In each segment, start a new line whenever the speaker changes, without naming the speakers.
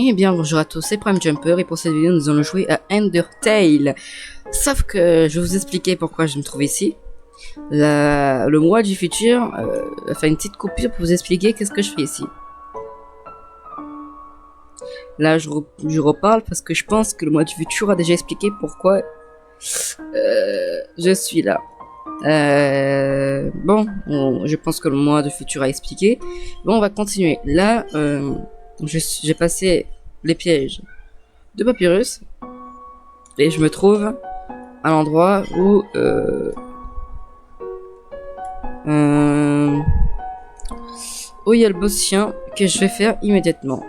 Eh bien, bonjour à tous, c'est Prime Jumper et pour cette vidéo, nous allons jouer à Undertale. Sauf que je vais vous expliquer pourquoi je me trouve ici. Le mois du futur va faire une petite coupure pour vous expliquer qu'est-ce que je fais ici. Là, je reparle parce que je pense que le mois du futur a déjà expliqué pourquoi je suis là. Je pense que le mois du futur a expliqué. Bon, on va continuer. Là, j'ai passé les pièges de Papyrus et je me trouve à l'endroit où il y a le boss chien que je vais faire immédiatement.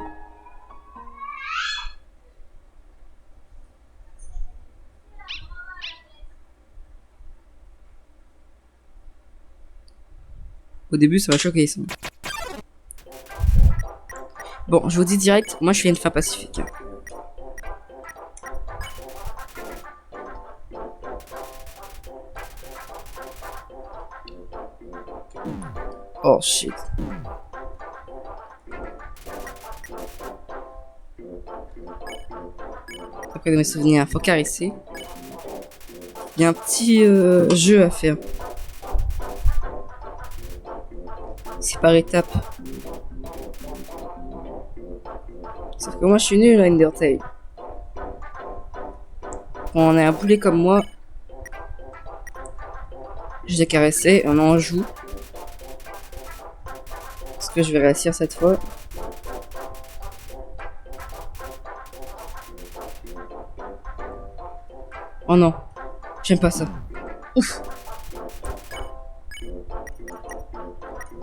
Au début, ça m'a choqué ça. Bon, je vous dis direct, moi je suis une femme pacifique. Oh shit. Après de mes souvenirs, faut caresser. Il y a un petit jeu à faire. C'est par étapes. Sauf que moi je suis nul à Undertale. Quand on est un poulet comme moi, je l'ai caressé, on en joue. Est-ce que je vais réussir cette fois? Oh non, j'aime pas ça. Ouf.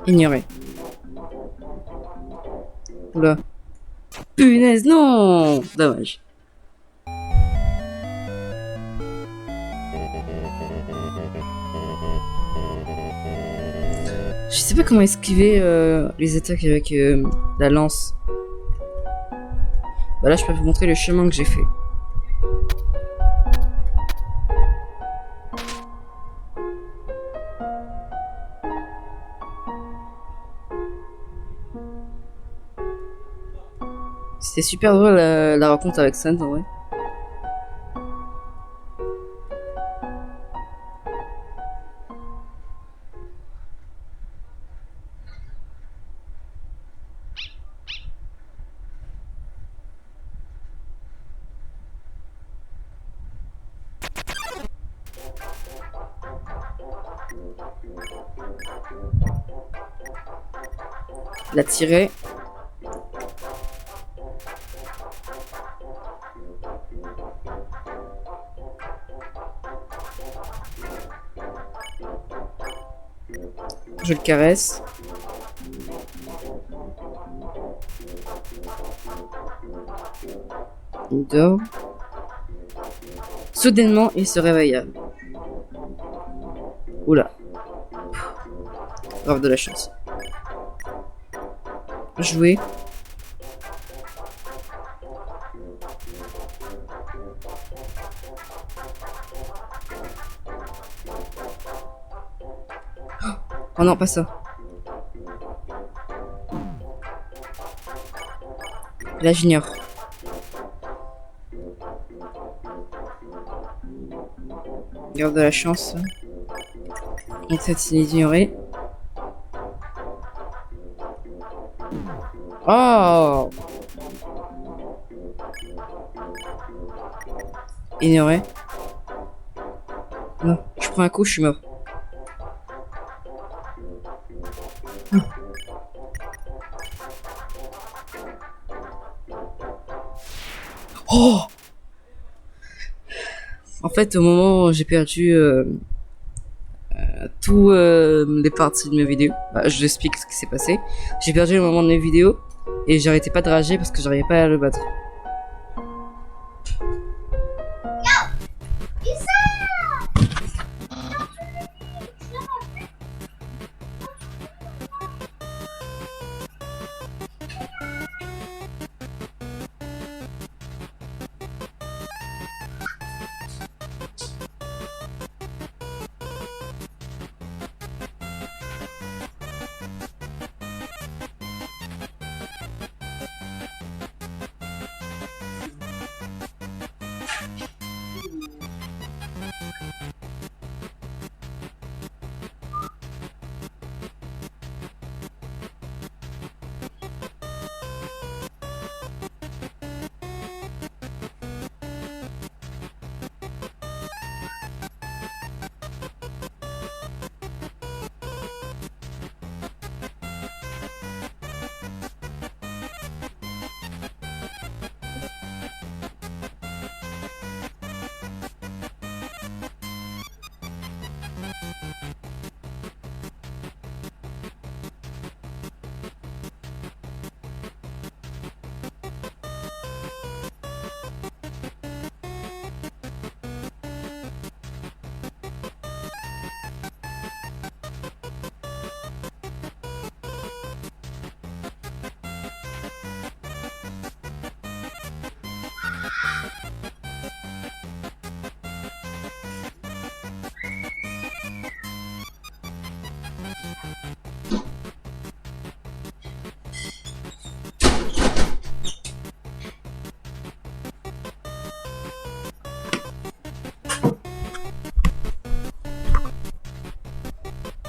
Ignorer. Oula. Punaise, non! Dommage. Je sais pas comment esquiver les attaques avec la lance. Bah là, je peux vous montrer le chemin que j'ai fait. C'était super drôle la rencontre avec Sans en vrai. La tirer. Je le caresse. Il dort. Soudainement, il se réveilla. Oula. Grave de la chance. Jouer. Oh non, pas ça. Là, j'ignore. Garde de la chance. Donc, c'est ignoré. Oh! Ignoré. Non, je prends un coup, je suis mort. Oh! En fait, au moment où j'ai perdu tous les parties de mes vidéos, bah, je vous explique ce qui s'est passé. J'ai perdu le moment de mes vidéos et j'arrêtais pas de rager parce que j'arrivais pas à le battre.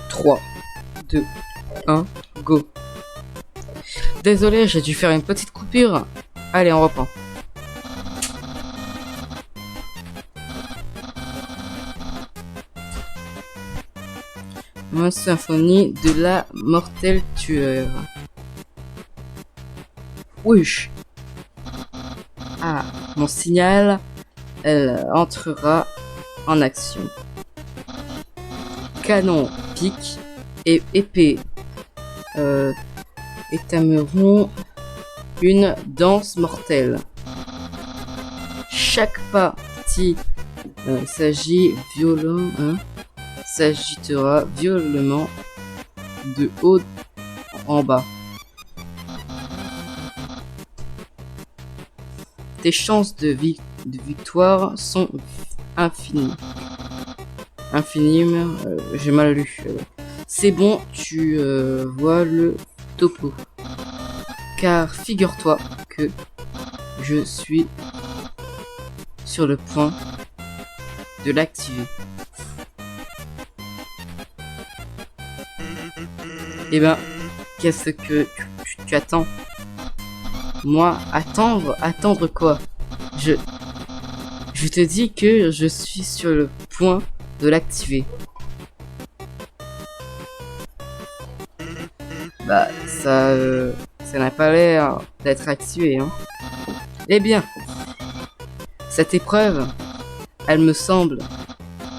3, 2, 1, go. Désolé, j'ai dû faire une petite coupure. Allez, on reprend. Une symphonie de la mortelle tueur. Wesh. Ah, mon signal, elle entrera en action. Canon, pique et épée étameront une danse mortelle. Chaque partie s'agitera violemment de haut en bas. Tes chances de victoire sont infinies. Infinimes, j'ai mal lu. C'est bon, tu vois le topo. Car figure-toi que je suis sur le point de l'activer. Eh ben, qu'est-ce que tu attends? Moi, attendre quoi? Je te dis que je suis sur le point de l'activer. Bah, ça n'a pas l'air d'être activé, hein. Eh bien, cette épreuve, elle me semble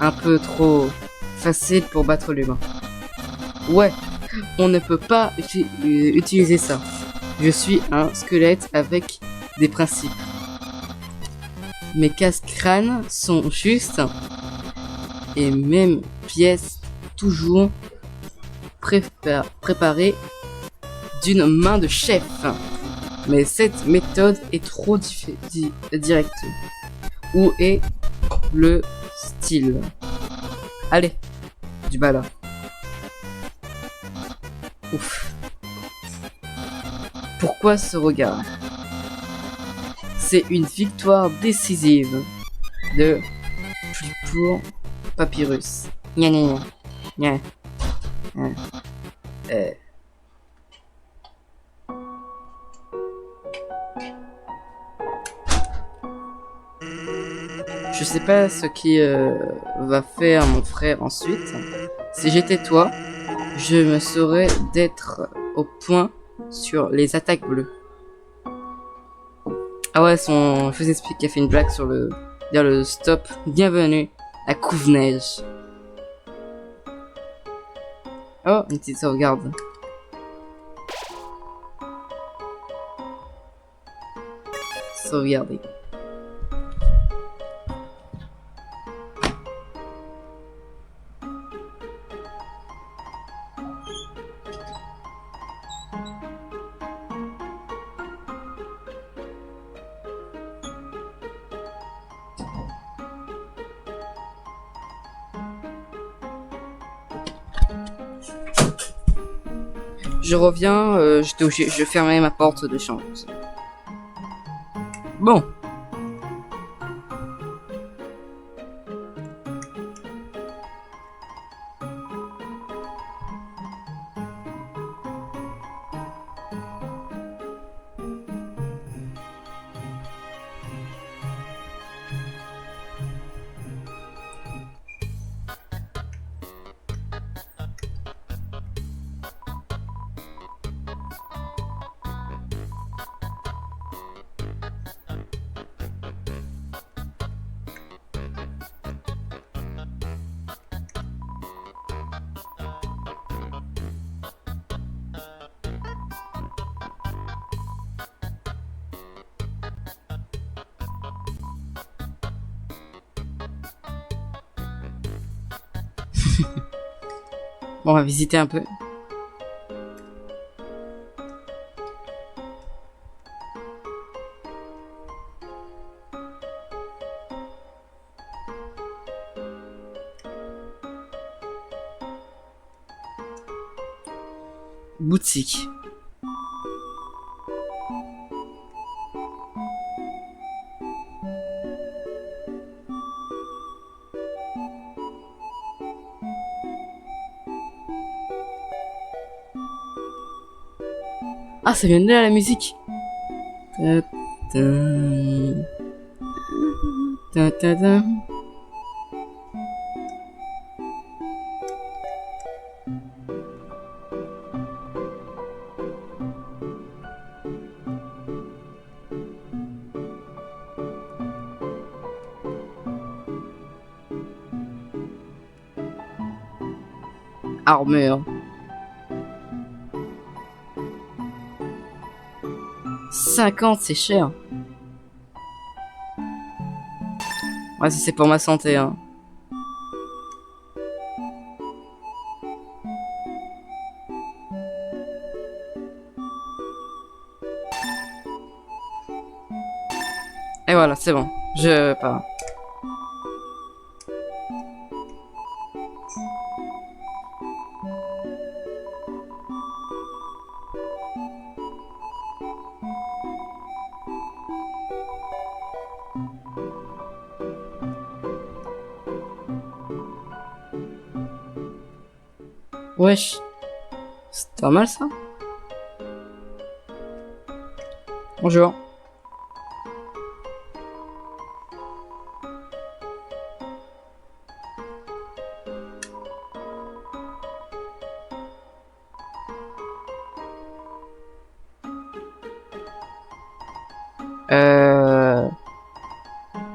un peu trop facile pour battre l'humain. Ouais, on ne peut pas utiliser ça. Je suis un squelette avec des principes. Mes casse-crânes sont justes et même pièces toujours préparées d'une main de chef. Mais cette méthode est trop directe. Où est le style? Allez, du bas là. Ouf. Pourquoi ce regard? C'est une victoire décisive de pour Papyrus. Gna gna gna. Gna. Je sais pas ce qui va faire mon frère ensuite. Si j'étais toi, je me saurais d'être au point sur les attaques bleues. Ah ouais, je vous explique qu'il a fait une blague sur le stop. Bienvenue à Couve-Neige. Oh, une petite sauvegarde. Sauvegarder. Je reviens, je fermais ma porte de chambre. Bon. Bon, on va visiter un peu. boutique. Ah, ça vient de là la musique. Ta- ta- ta- ta- ta. Armure. 50, c'est cher. Ouais, si c'est pour ma santé, hein. Et voilà, c'est bon. Je pars. Wesh. C'est pas mal ça. Bonjour.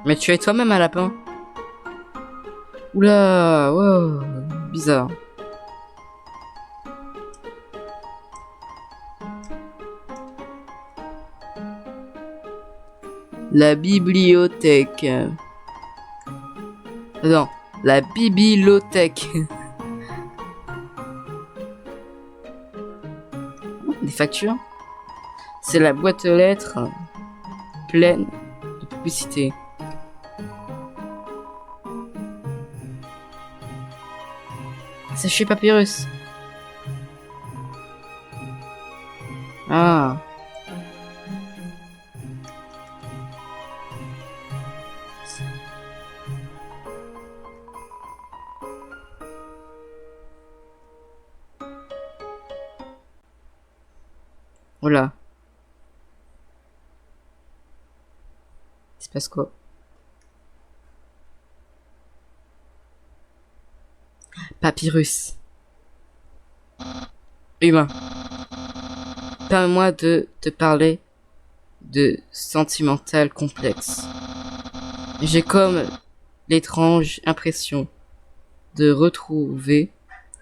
Mais tu es toi-même un lapin. Oula, wow, bizarre. La bibliothèque. Non, la bibliothèque. Des factures. C'est la boîte aux lettres pleine de publicité. C'est chez Papyrus. Ah. Voilà. Il se passe quoi? Papyrus. Humain. Permets-moi de te parler de sentimental complexe. J'ai comme l'étrange impression de retrouver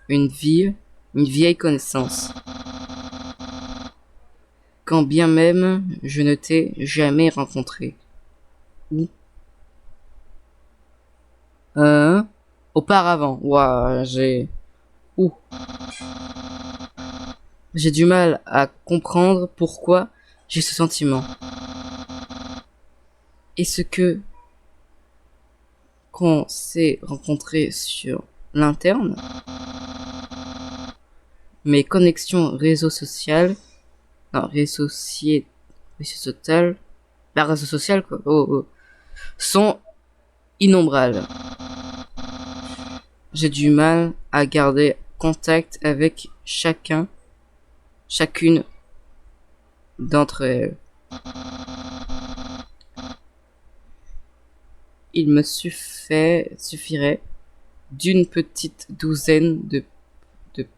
une vieille connaissance. Quand bien même je ne t'ai jamais rencontré. Où? Auparavant. Ouah, Où? J'ai du mal à comprendre pourquoi j'ai ce sentiment. Est-ce que qu'on s'est rencontré sur l'interne, mes connexions réseau social, non, réseau social, la réseau social quoi, sont innombrables. J'ai du mal à garder contact avec chacune d'entre elles. Il me suffirait d'une petite douzaine de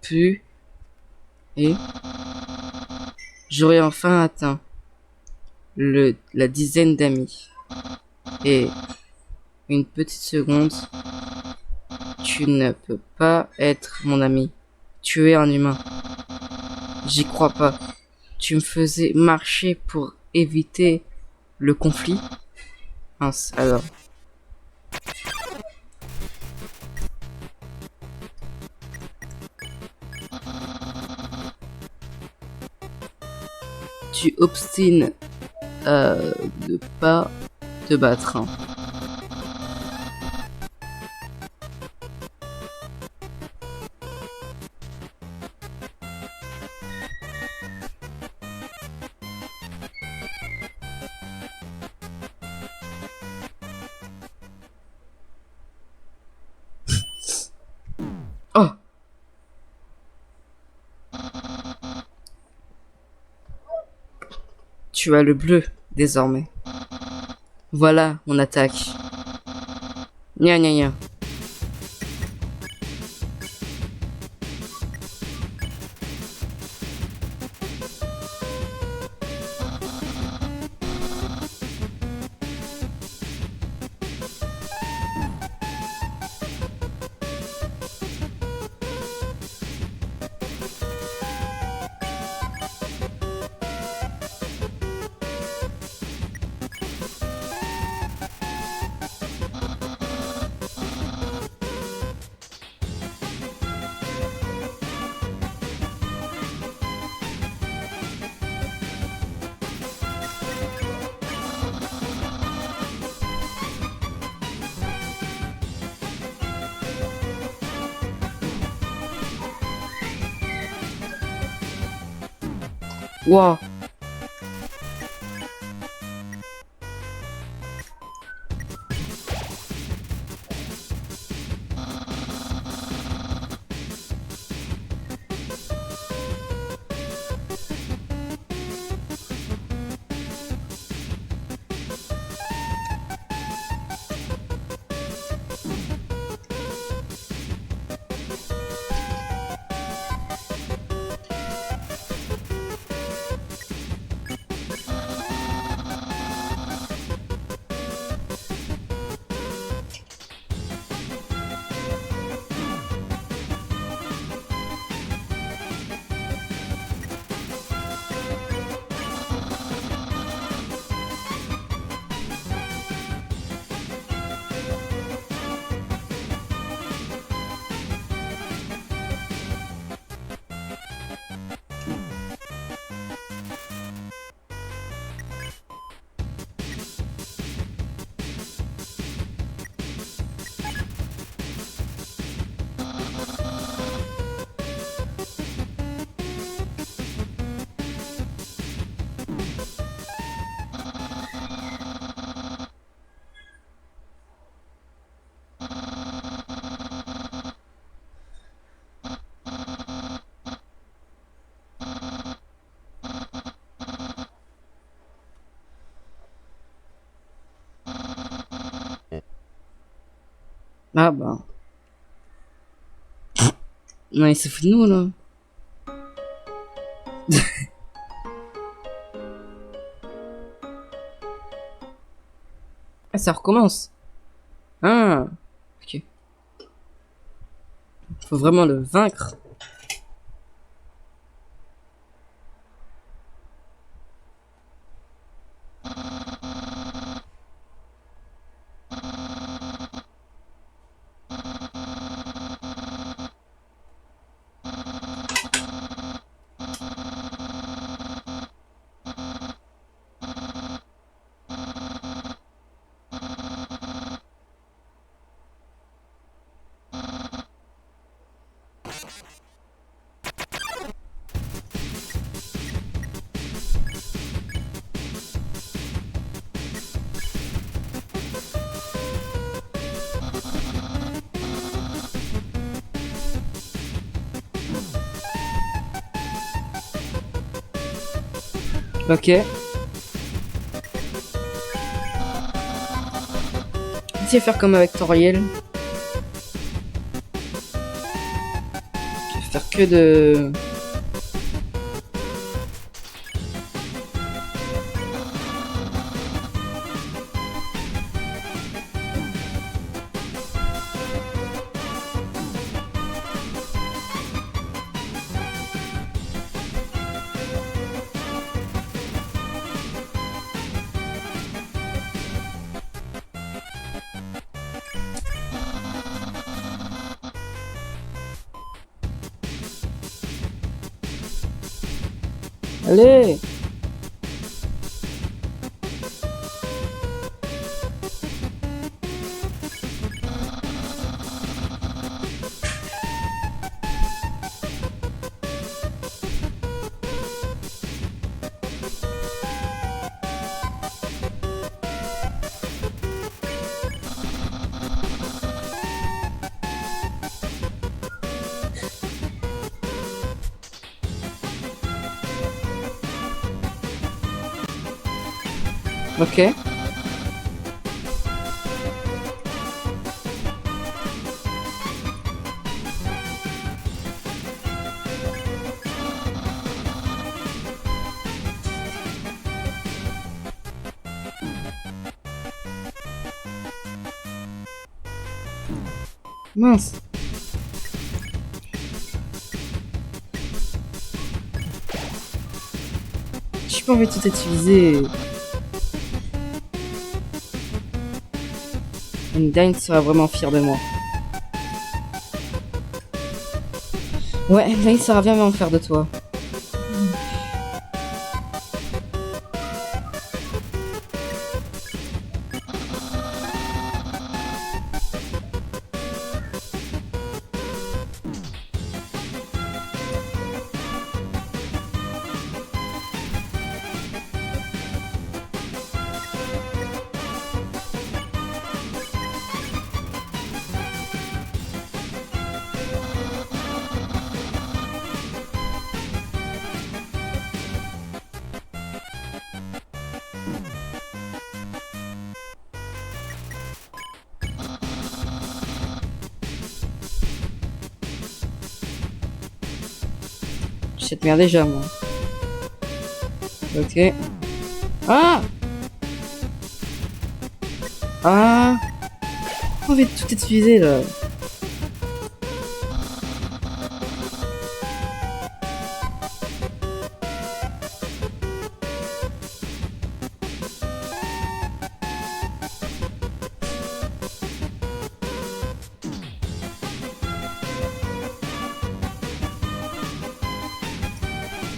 plus et j'aurais enfin atteint la dizaine d'amis. Et une petite seconde, tu ne peux pas être mon ami. Tu es un humain. J'y crois pas. Tu me faisais marcher pour éviter le conflit. Mince, alors. Tu obstines à ne pas te battre. Hein. Tu as le bleu, désormais. Voilà mon attaque. Nya nya nya. Wow. Ah bah. Non, il se fout de nous, là. Ah, ça recommence. Ah, ok. Faut vraiment le vaincre. Ok. Essayer de faire comme avec Toriel. Je vais faire que de... Allez! Ok. Mince. J'ai pas envie de tout utiliser. Undyne sera vraiment fier de moi. Ouais, Undyne sera vraiment fier de toi. Je sais te merde déjà, moi. Ok. Ah! Ah! J'ai envie de tout utiliser, là.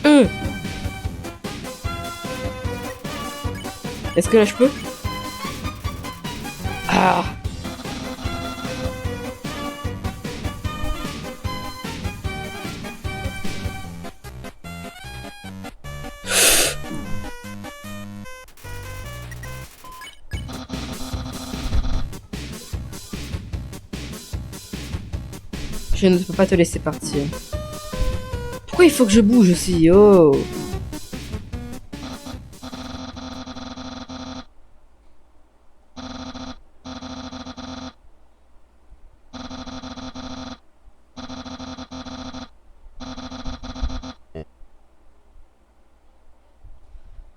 Euh! Est-ce que là, je peux? Ah! Je ne peux pas te laisser partir. Pourquoi il faut que je bouge aussi? Oh!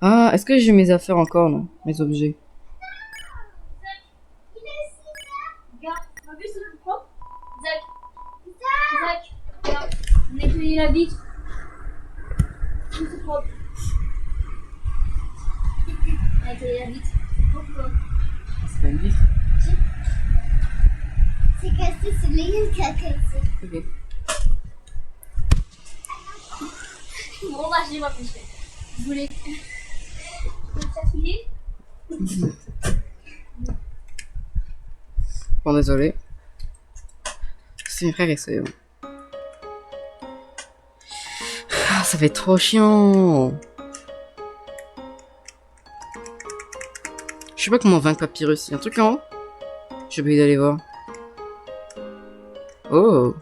Ah, est-ce que j'ai mes affaires encore, là? Mes objets?
Regarde, t'as vu, c'est tout propre. Zach, Zach, regarde, on a nettoyé la vitre. Tout c'est propre. On a nettoyé la vitre. C'est propre.
C'est pas une vitre.
C'est cassé, c'est Léon qui a cassé.
Ok.
Bon, bah, je l'ai pas fait. Je voulais. Tu veux t'affiler?
Bon, désolé. C'est mes frères et sœurs. Ah, ça va être trop chiant. Je sais pas comment vaincre Papyrus. Il y a un truc en haut? J'ai oublié d'aller voir. Oh!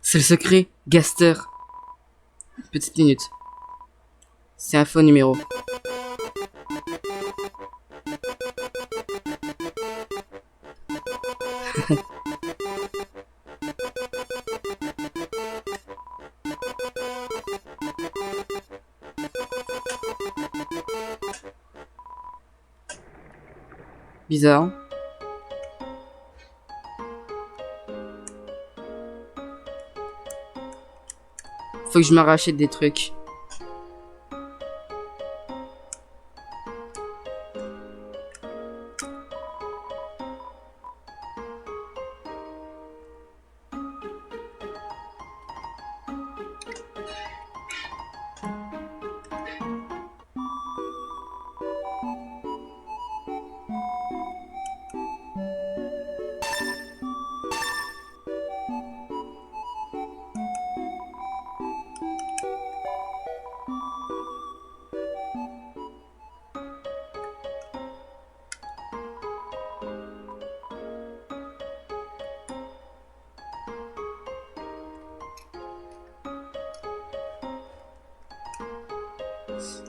C'est le secret, Gaster. Petite minute. C'est un faux numéro. Bizarre. Faut que je me rachète des trucs.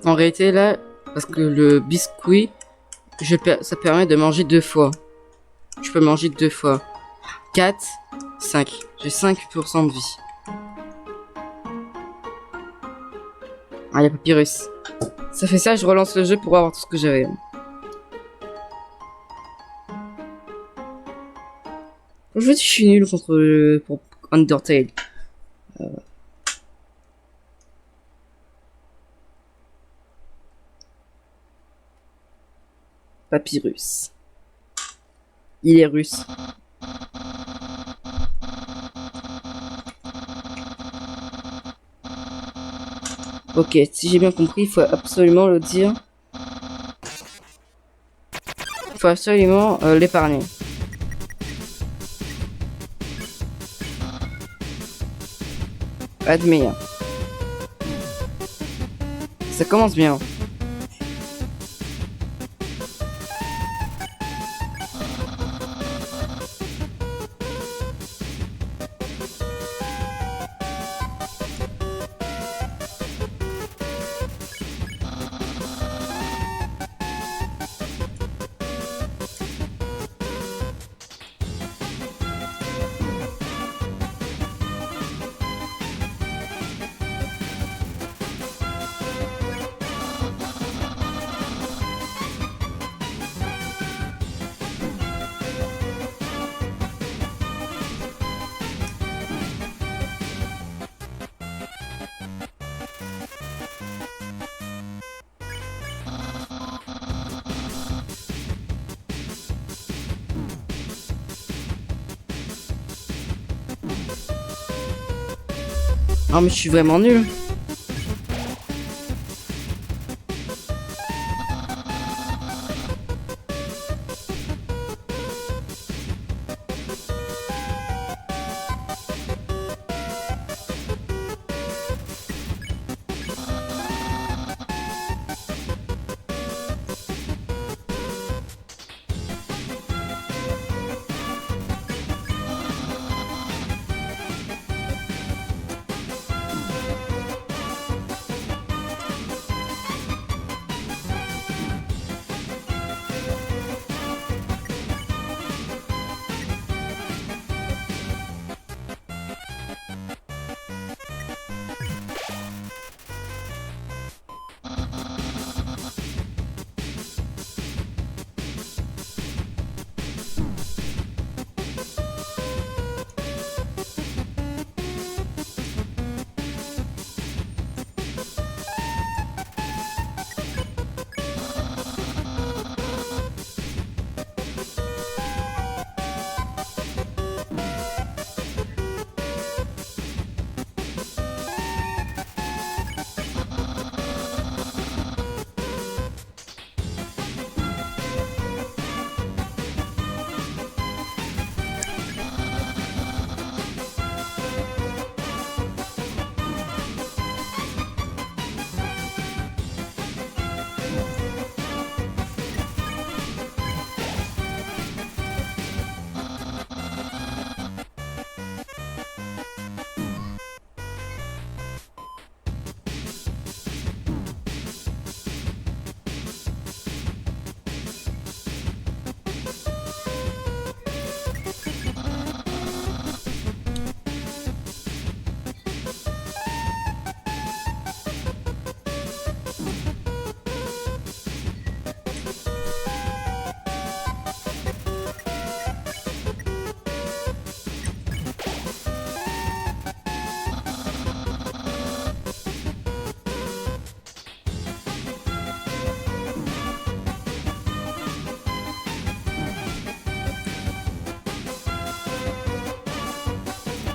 En réalité, là, parce que le biscuit, ça permet de manger 2 fois. Je peux manger 2 fois. 4, 5. J'ai 5% de vie. Ah, y'a Papyrus. Ça fait ça, je relance le jeu pour avoir tout ce que j'avais. Je suis nul pour Undertale. Papyrus. Il est russe. Ok, si j'ai bien compris, il faut absolument le dire. Il faut absolument l'épargner. Admire. Ça commence bien. Ah mais je suis vraiment nul.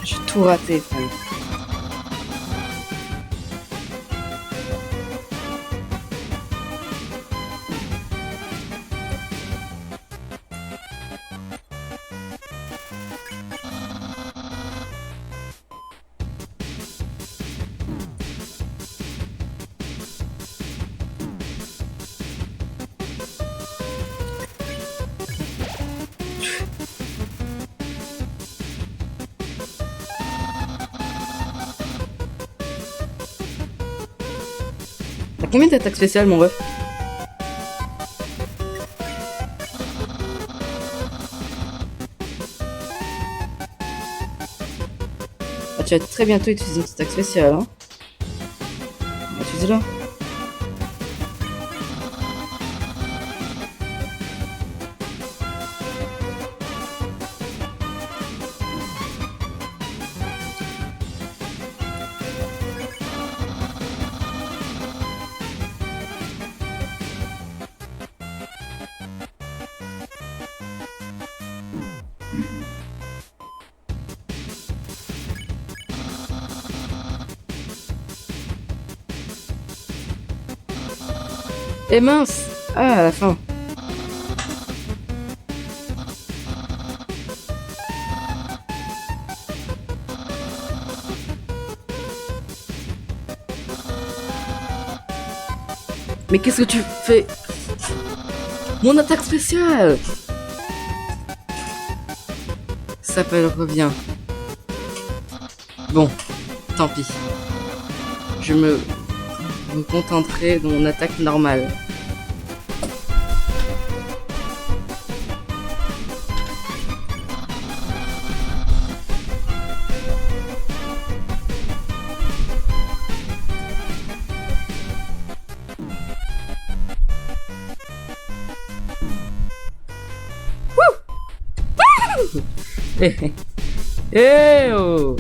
J'ai tout raté, frère. T'as combien d'attaques spéciales, mon ref? Ah, tu vas très bientôt utiliser une attaque spéciale, hein. Utilise-la. Et mince! Ah, à la fin. Mais qu'est-ce que tu fais? Mon attaque spéciale! Ça revient. Bon, tant pis. Je me contenterai de mon attaque normale. Eh oh!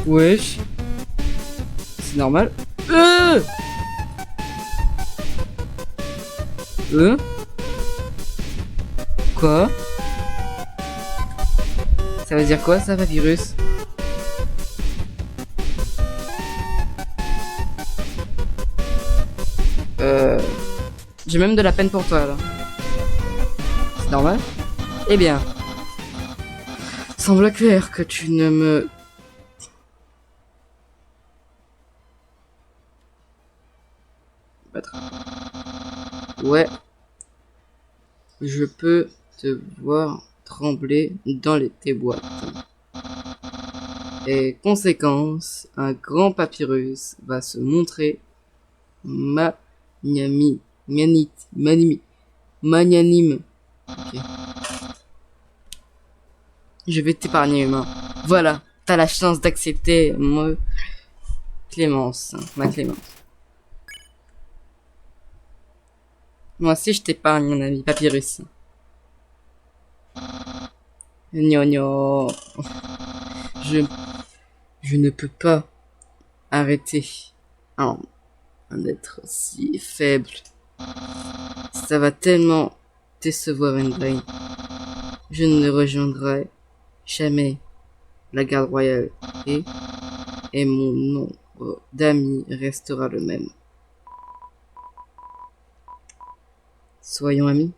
Wesh. C'est normal. Quoi? Ça veut dire quoi ça, Papyrus? J'ai même de la peine pour toi là. C'est normal? Eh bien. Semble clair que tu ne me... Ouais. Je peux te voir trembler dans tes boîtes. Et conséquence, un grand papyrus va se montrer magnanime. Okay. Je vais t'épargner, humain. Voilà, t'as la chance d'accepter ma clémence. Moi aussi, je t'épargne, mon ami Papyrus. Gno. Je ne peux pas arrêter un être si faible. Ça va tellement décevoir Endline. Je ne rejoindrai jamais la garde royale et mon nombre d'amis restera le même. Soyons amis.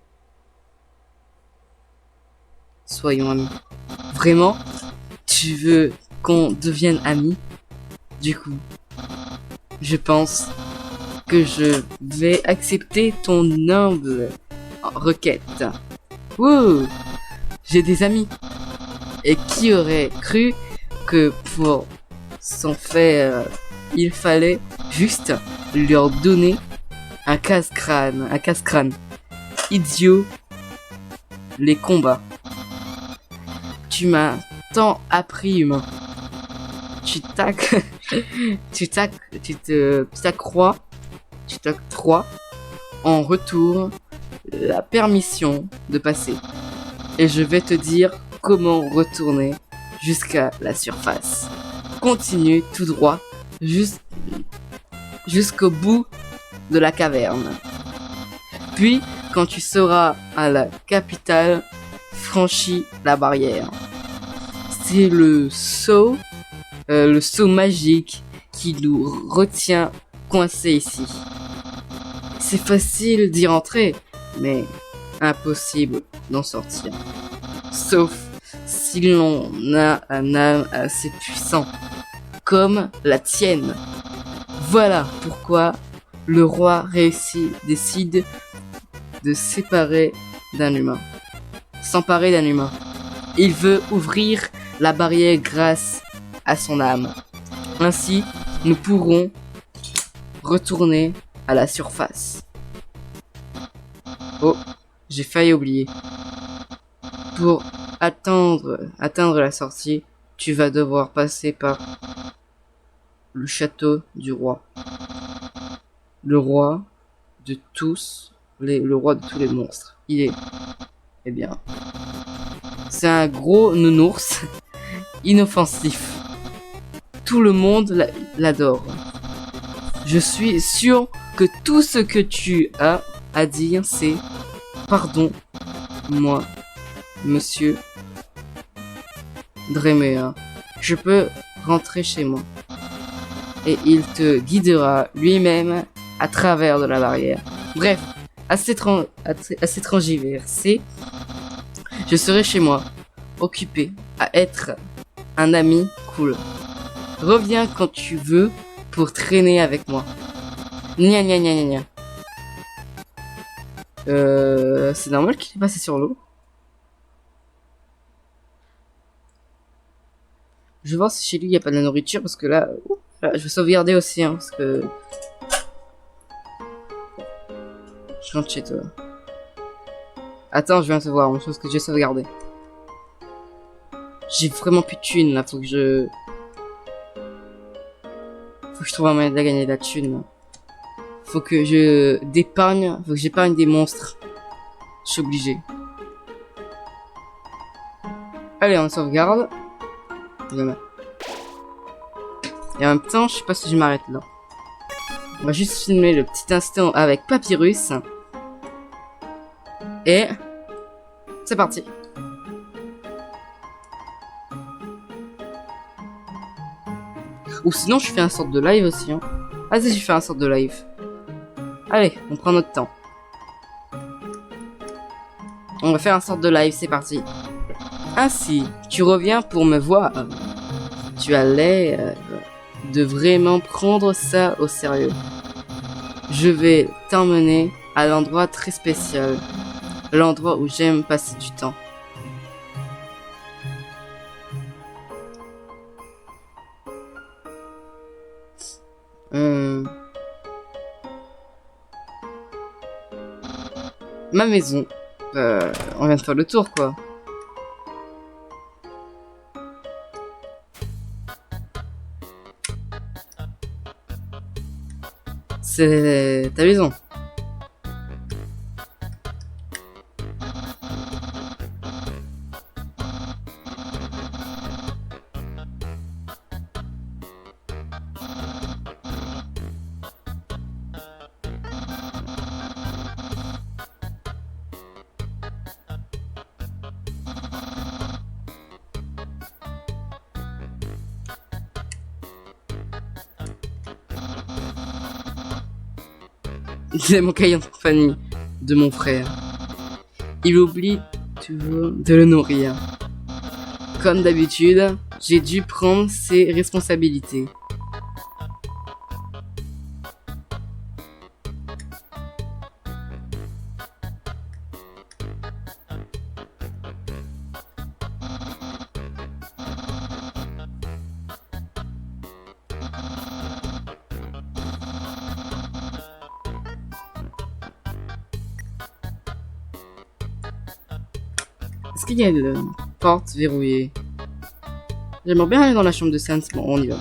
Vraiment? Tu veux qu'on devienne amis? Du coup, je pense que je vais accepter ton humble requête. Wouh! J'ai des amis. Et qui aurait cru que pour s'en faire, il fallait juste leur donner un casse-crâne. Idiot. Les combats. Tu m'as tant appris, humain. Tu t'accrois en retour la permission de passer. Et je vais te dire comment retourner jusqu'à la surface. Continue tout droit jusqu'au bout de la caverne. Puis, quand tu seras à la capitale, franchis la barrière. C'est le saut magique qui nous retient coincés ici. C'est facile d'y rentrer, mais impossible d'en sortir. Sauf si l'on a un âme assez puissant, comme la tienne. Voilà pourquoi le roi décide de s'emparer d'un humain. Il veut ouvrir la barrière grâce à son âme. Ainsi, nous pourrons retourner à la surface. Oh, j'ai failli oublier. Pour atteindre la sortie, tu vas devoir passer par le château du roi. Le roi de tous le roi de tous les monstres. Il est, eh bien, c'est un gros nounours inoffensif. Tout le monde l'adore. Je suis sûr que tout ce que tu as à dire, c'est pardon, moi, monsieur Dremer. Je peux rentrer chez moi. Et il te guidera lui-même à travers de la barrière. Bref, assez transgiversé. Je serai chez moi, occupé à être un ami cool. Reviens quand tu veux pour traîner avec moi. Gna gna gna gna gna. C'est normal qu'il est passé sur l'eau. Je vais voir si chez lui il n'y a pas de la nourriture parce que là, je vais sauvegarder aussi hein, parce que je rentre chez toi. Attends, je viens te voir, une chose que j'ai sauvegardé. J'ai vraiment plus de thunes là, faut que je trouve un moyen de gagner de la thune là. Faut que j'épargne des monstres. Je suis obligé. Allez, on sauvegarde. Et en même temps, je sais pas si je m'arrête là. On va juste filmer le petit instant avec Papyrus. Et c'est parti. Ou sinon, je fais un sorte de live aussi. Hein. Vas-y, je fais un sorte de live. Allez, on prend notre temps. On va faire un sorte de live, c'est parti. Ainsi, tu reviens pour me voir. Tu as l'air de vraiment prendre ça au sérieux. Je vais t'emmener à l'endroit très spécial. L'endroit où j'aime passer du temps. Ma maison. On vient de faire le tour, quoi. C'est ta maison. C'est mon cahier de compagnie de mon frère. Il oublie toujours de le nourrir. Comme d'habitude, j'ai dû prendre ses responsabilités. Est-ce qu'il y a une porte verrouillée? J'aimerais bien aller dans la chambre de Sans. Bon, on y va.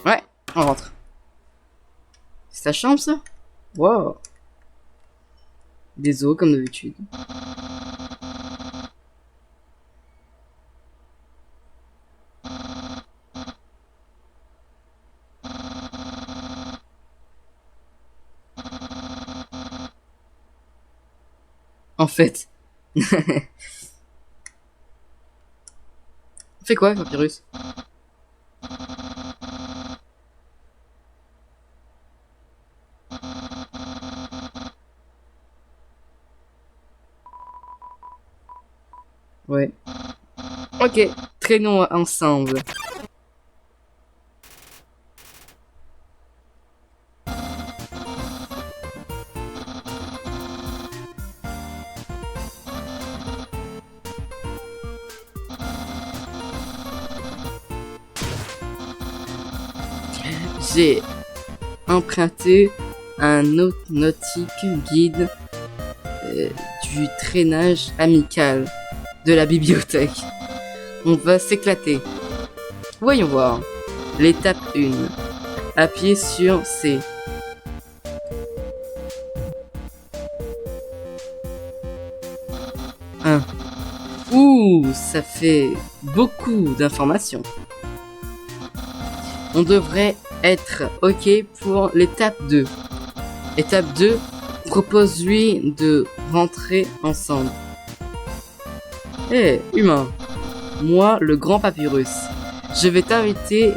Ouais, on rentre. C'est ta chambre, ça? Wow. Des os, comme d'habitude. En fait. Fais quoi, Papyrus? Ouais. Ok, traînons ensemble. j'ai emprunté un nautique guide du traînage amical de la bibliothèque. On va s'éclater. Voyons voir. L'étape 1. Appuyez sur C. Ouh, ça fait beaucoup d'informations. On devrait être OK pour l'étape 2. Étape 2, propose-lui de rentrer ensemble. Hé, humain, moi, le grand papyrus, je vais t'inviter...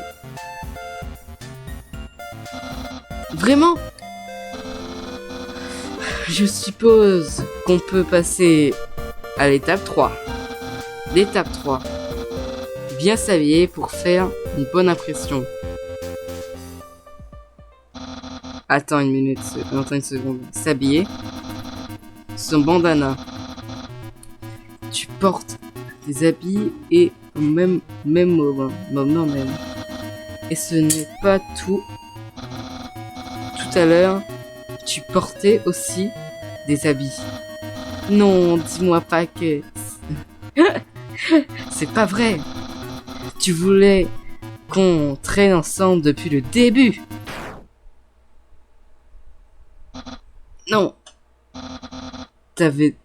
Vraiment? Je suppose qu'on peut passer à l'étape 3. L'étape 3. Bien s'habiller pour faire une bonne impression. Attends une seconde. S'habiller. Son bandana. Tu portes des habits et même moment même. Et ce n'est pas tout. Tout à l'heure, tu portais aussi des habits. Non, dis-moi pas que... C'est pas vrai. Tu voulais qu'on traîne ensemble depuis le début. Non. T'avais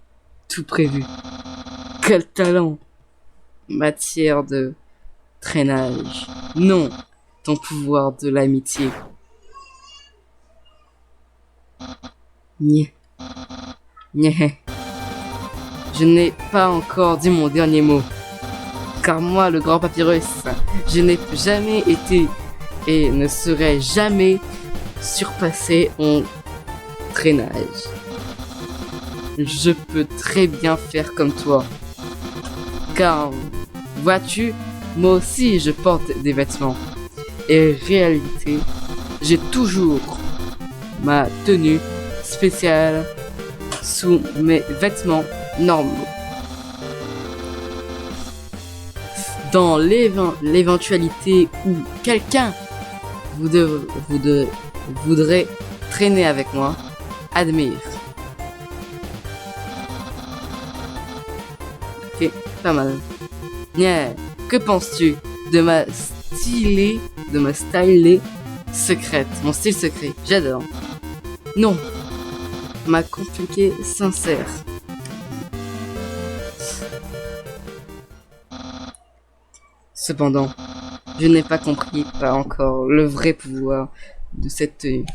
tout prévu. Quel talent. Matière de traînage. Non. Ton pouvoir de l'amitié. Nyeh. Nyeh. Je n'ai pas encore dit mon dernier mot. Car moi, le grand papyrus, je n'ai jamais été et ne serai jamais surpassé en traînage. Je peux très bien faire comme toi. Car, vois-tu, moi aussi je porte des vêtements. Et en réalité, j'ai toujours ma tenue spéciale sous mes vêtements normaux. Dans l'éventualité où quelqu'un voudrait traîner avec moi, admire. Ok, pas mal. Yeah. Que penses-tu de ma stylée secrète, mon style secret? J'adore. Non, ma compliquée sincère. Cependant, je n'ai pas compris, pas encore, le vrai pouvoir de cette tenue.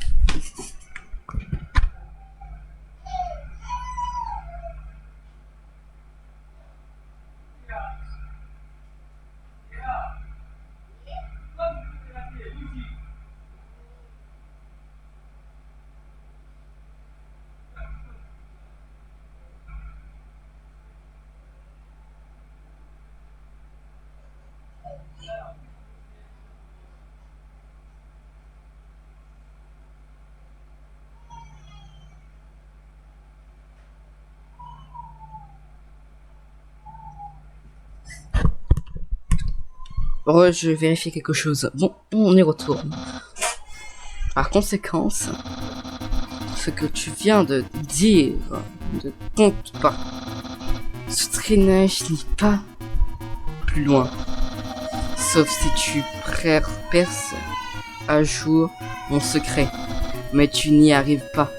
Je vérifie quelque chose. Bon, on y retourne. Par conséquent, ce que tu viens de dire ne compte pas. Ce traînage n'est pas plus loin. Sauf si tu perces à jour mon secret. Mais tu n'y arrives pas.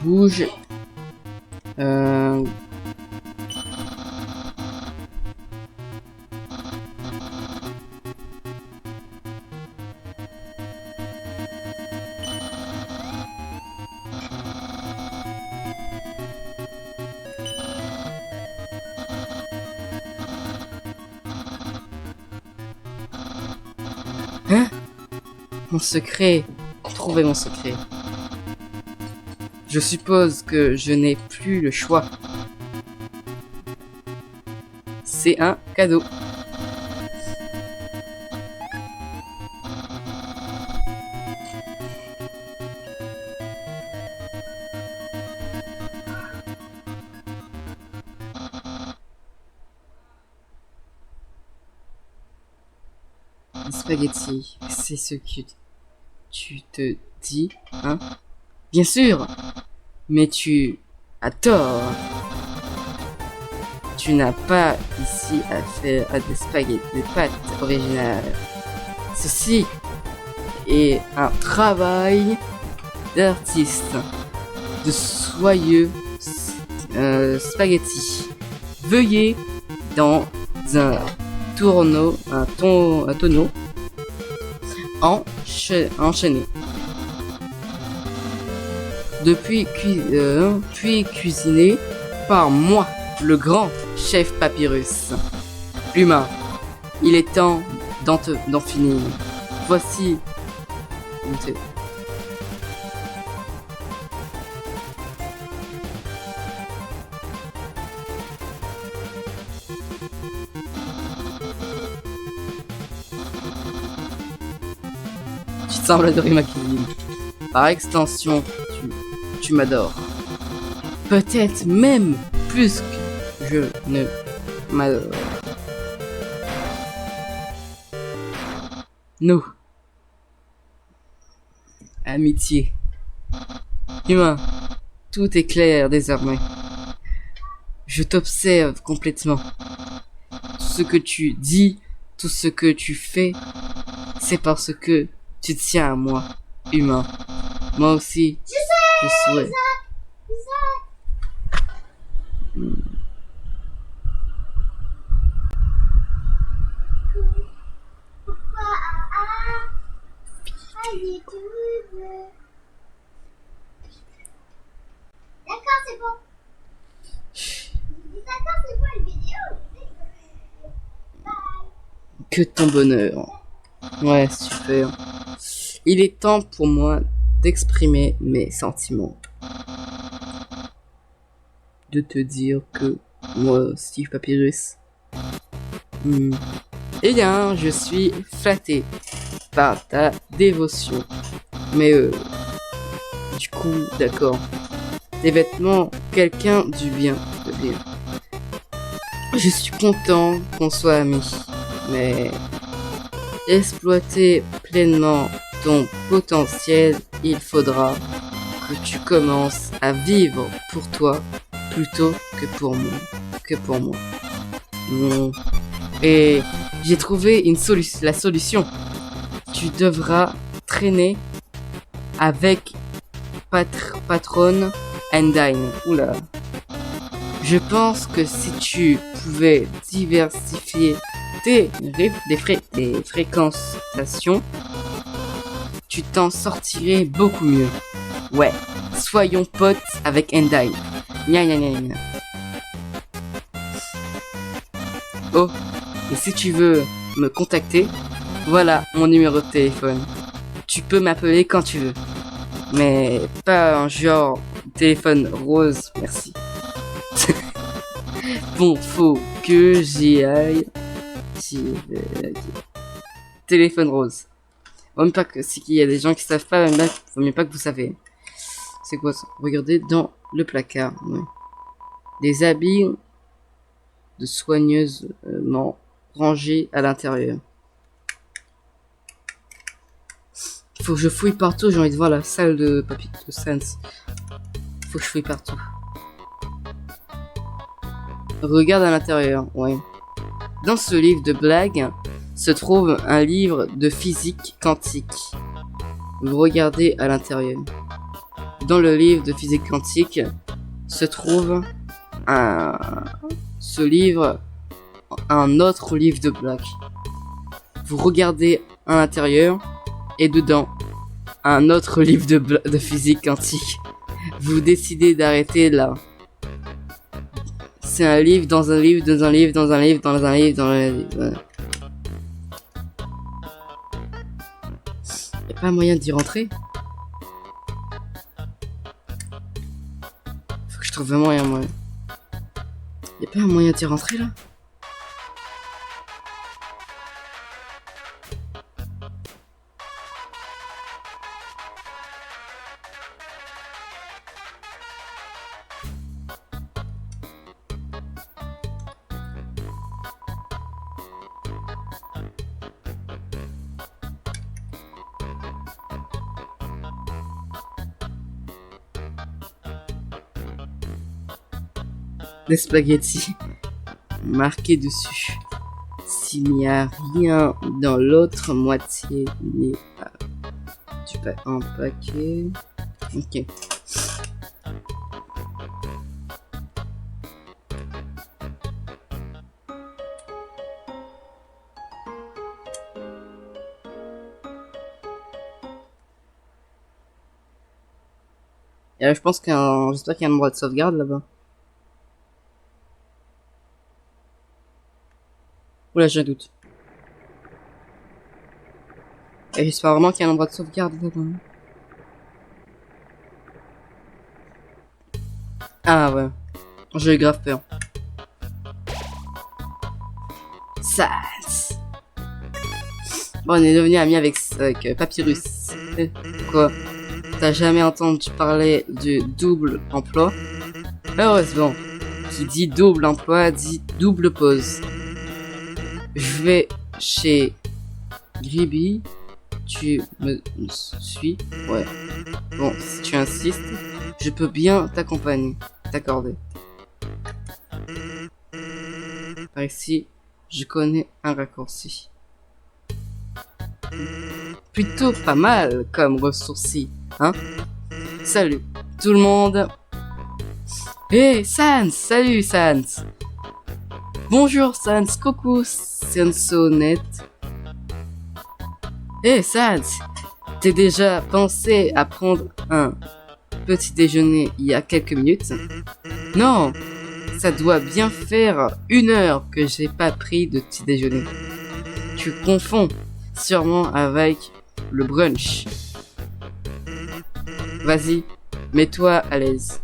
Bouge. Hein? Mon secret. Trouvez mon secret. Je suppose que je n'ai plus le choix. C'est un cadeau. les spaghettis, c'est ce que tu te dis, hein? Bien sûr, mais tu as tort. Tu n'as pas ici affaire à des spaghettis, des pâtes originales. Ceci est un travail d'artiste, de soyeux spaghettis. Veuillez dans un tonneau enchaîné. Puis cuisiné par moi, le grand chef Papyrus. Humain, il est temps d'en finir. Voici. Tu sembles adorer ma cuisine. Par extension, tu m'adores. Peut-être même plus que je ne m'adore. Nous. Amitié. Humain. Tout est clair désormais. Je t'observe complètement. Tout ce que tu dis, tout ce que tu fais, c'est parce que tu tiens à moi, humain. Moi aussi, je souhaite.
D'accord, c'est bon. D'accord, c'est bon, la vidéo.
Que ton bonheur. Ouais, super. Il est temps pour moi d'exprimer mes sentiments. De te dire que moi, Steve Papyrus, eh bien, je suis flatté par ta dévotion. Mais du coup, d'accord. Tes vêtements, quelqu'un du bien. Je suis content qu'on soit amis. Mais exploiter pleinement ton potentiel, il faudra que tu commences à vivre pour toi plutôt que pour moi. Et j'ai trouvé la solution. Tu devras traîner avec Patron Endine. Oula. Je pense que si tu pouvais diversifier des fréquentations, tu t'en sortirais beaucoup mieux. Ouais, soyons potes avec Endine. Gna gna gna gna. Oh, et si tu veux me contacter, voilà mon numéro de téléphone. Tu peux m'appeler quand tu veux. Mais pas un genre téléphone rose, merci. Bon, faut que j'y aille. Téléphone rose. Même pas que s'il y a des gens qui savent pas, même là, faut mieux pas que vous savez. C'est quoi ça? Regardez dans le placard. Ouais. Des habits de soigneusement rangés à l'intérieur. Faut que je fouille partout, j'ai envie de voir la salle de papier de Sans. Faut que je fouille partout. Regarde à l'intérieur, ouais. Dans ce livre de blagues se trouve un livre de physique quantique. Vous regardez à l'intérieur. Dans le livre de physique quantique se trouve un autre livre de blagues. Vous regardez à l'intérieur et dedans un autre livre de physique quantique. Vous décidez d'arrêter là. C'est un livre dans un livre dans un livre dans un livre dans un livre dans un livre. Voilà. Y'a pas moyen d'y rentrer? Faut que je trouve vraiment un moyen. Y'a pas un moyen d'y rentrer là? des spaghettis marqués dessus. S'il n'y a rien dans l'autre moitié, un paquet. Ok. Et je pense j'espère qu'il y a un endroit de sauvegarde là-bas. Oula, j'ai un doute. Et j'espère vraiment qu'il y a un endroit de sauvegarde là-bas. Ah ouais. J'ai eu grave peur. Sans. Bon, on est devenu amis avec Papyrus. Quoi? T'as jamais entendu parler du double emploi? Heureusement, qui dit double emploi dit double pause. Je vais chez Gribby. Tu me suis? Ouais. Bon, si tu insistes, je peux bien t'accorder. Par ici, je connais un raccourci. Plutôt pas mal comme ressourci, hein? Salut, tout le monde. Hey, Sans! Salut, Sans! Bonjour, Sans! Coucou, Sansonette! Hey, Sans! T'es déjà pensé à prendre un petit déjeuner il y a quelques minutes? Non! Ça doit bien faire 1 heure que j'ai pas pris de petit déjeuner. Tu confonds sûrement avec le brunch. Vas-y, mets-toi à l'aise.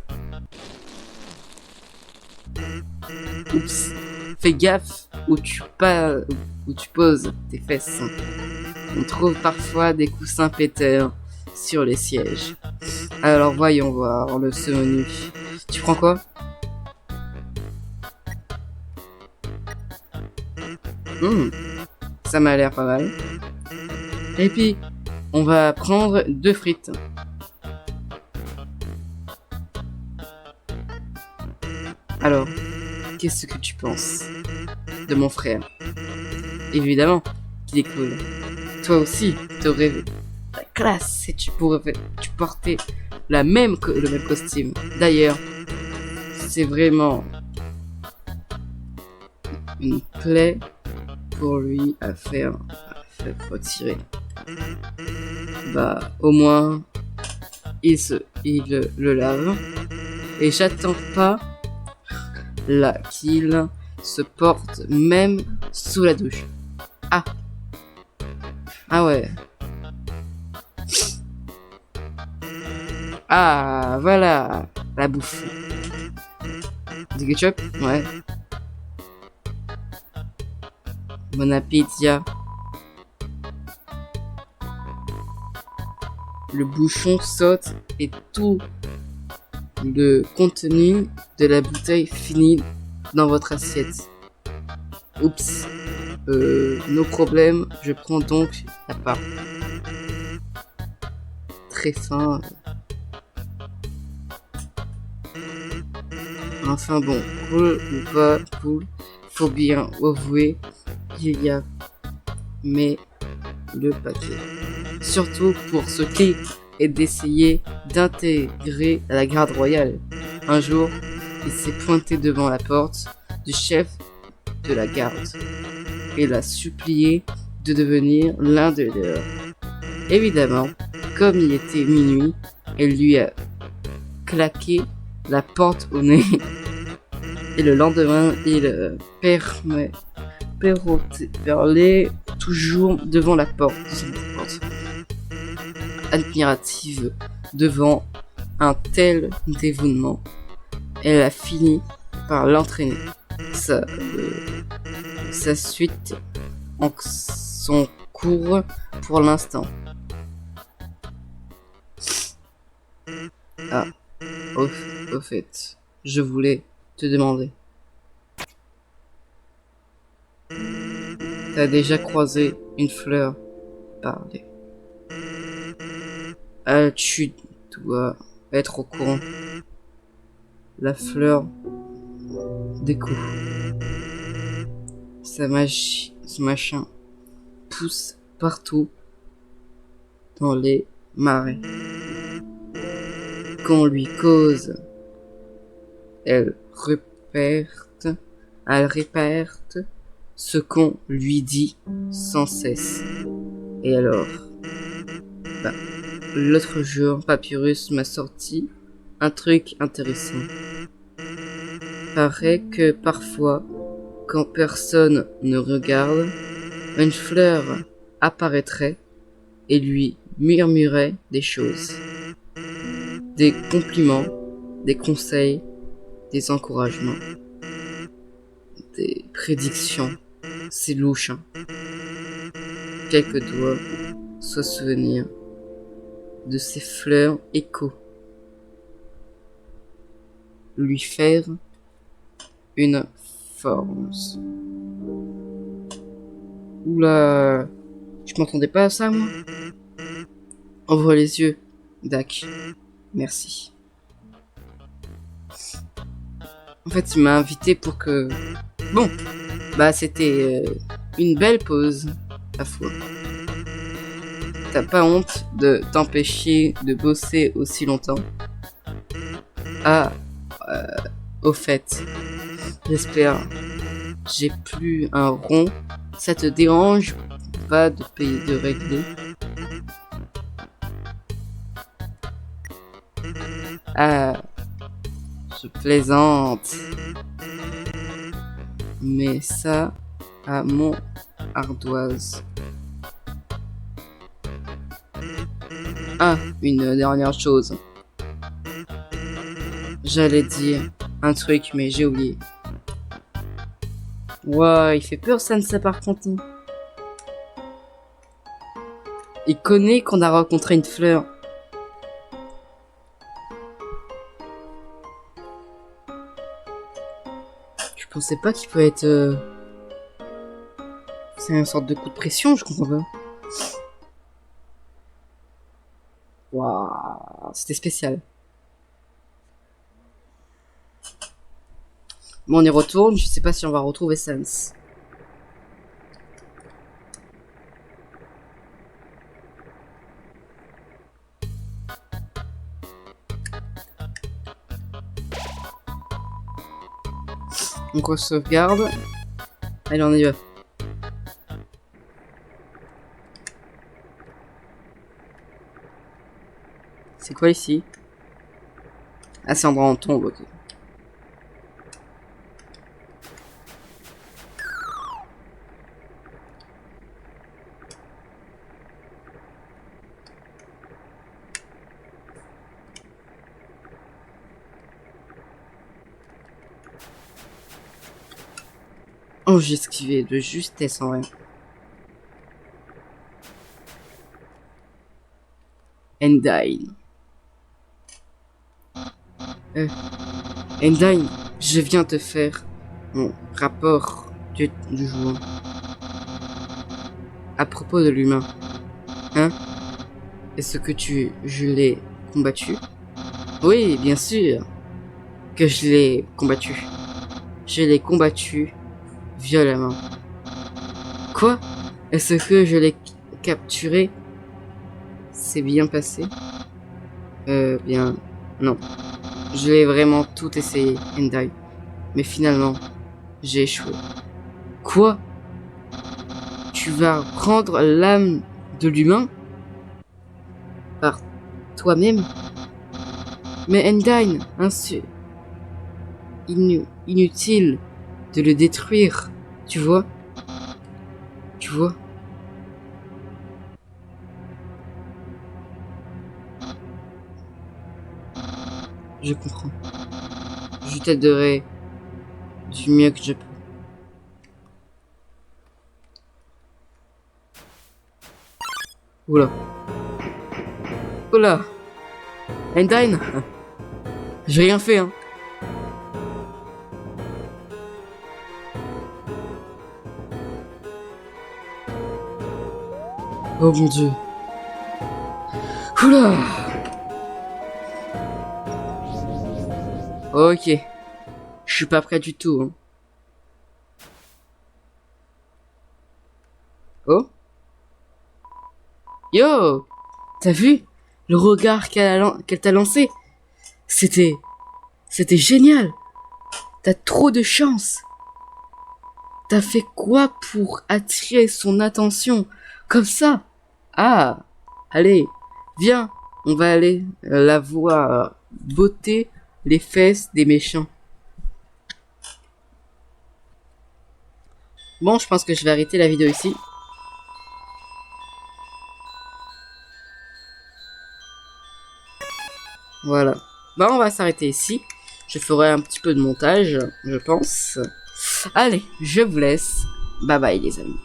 Oups, fais gaffe où tu poses tes fesses. On trouve parfois des coussins péteurs sur les sièges. Alors voyons voir ce menu. Tu prends quoi? Ça m'a l'air pas mal. Et puis, on va prendre 2 frites. Alors, qu'est-ce que tu penses de mon frère? Évidemment qu'il est cool. Toi aussi, t'aurais la classe si tu portais le même costume. D'ailleurs, c'est vraiment une plaie pour lui à faire retirer. Bah, au moins, il le lave. Et j'attends pas là qu'il se porte même sous la douche. Ah ouais. Ah, voilà la bouffe. Du ketchup? Ouais. Bon appétit. Le bouchon saute et tout le contenu de la bouteille finit dans votre assiette. Oups. No problème, je prends donc la part. Très fin. Enfin bon, cool ou pas cool, faut bien avouer qu'il y a mais le paquet. Surtout pour ce qui est d'essayer d'intégrer la garde royale. Un jour, il s'est pointé devant la porte du chef de la garde et l'a supplié de devenir l'un de leurs. Évidemment, comme il était minuit, elle lui a claqué la porte au nez. Et le lendemain, il perlait toujours devant la porte. Admirative devant un tel dévouement, elle a fini par l'entraîner. Sa suite en son cours pour l'instant. Ah, au fait, je voulais te demander. T'as déjà croisé une fleur parler? Tu dois être au courant. La fleur des coups. Sa magie, ce machin pousse partout dans les marais. Quand on lui cause, elle répète ce qu'on lui dit sans cesse. Et alors, l'autre jour, Papyrus m'a sorti un truc intéressant. Paraît que parfois, quand personne ne regarde, une fleur apparaîtrait et lui murmurait des choses. Des compliments, des conseils, des encouragements, des prédictions. C'est louche, hein. Quelques doigts se souvenir de ces fleurs échos. Lui faire une force. Oula, je m'entendais pas à ça, moi. Ouvre les yeux, Dak. Merci. En fait, il m'a invité pour que... Bon, c'était une belle pause, à foi. T'as pas honte de t'empêcher de bosser aussi longtemps? Ah, au fait, j'espère, j'ai plus un rond. Ça te dérange pas de payer de régler? Ah, je plaisante. Mais ça, à mon ardoise. Ah, une dernière chose. J'allais dire un truc, mais j'ai oublié. Ouah, il fait peur, Sansa, par contre. Il connaît qu'on a rencontré une fleur. Je pensais pas qu'il peut être... C'est une sorte de coup de pression, je comprends pas. Waouh, c'était spécial. Bon, on y retourne, je sais pas si on va retrouver Sans. Donc on sauvegarde. Allez, on y va. C'est quoi ici? Ah, c'est endroit où on tombe, ok. Oh, j'ai esquivé de justesse en vrai. Endine. Endine, je viens te faire mon rapport du jour. À propos de l'humain. Hein? Est-ce que je l'ai combattu? Oui, bien sûr que je l'ai combattu. Je l'ai combattu violemment. Quoi? Est-ce que je l'ai capturé? C'est bien passé? Bien, non. Je l'ai vraiment tout essayé, Endai. Mais finalement, j'ai échoué. Quoi? Tu vas prendre l'âme de l'humain? Par toi-même? Mais Endine, inutile de le détruire, tu vois? Tu vois? Je comprends. Je t'aiderai du mieux que je peux. Oula. Oula. Endine? J'ai rien fait, hein. Oh mon dieu. Oula. Ok. Je suis pas prêt du tout. Hein. Oh? Yo! T'as vu? Le regard qu'elle t'a lancé? C'était génial! T'as trop de chance! T'as fait quoi pour attirer son attention? Comme ça? Ah! Allez, viens, on va aller la voir botter les fesses des méchants. Bon, je pense que je vais arrêter la vidéo ici. Voilà. Bah, on va s'arrêter ici. Je ferai un petit peu de montage, je pense. Allez, je vous laisse. Bye bye les amis.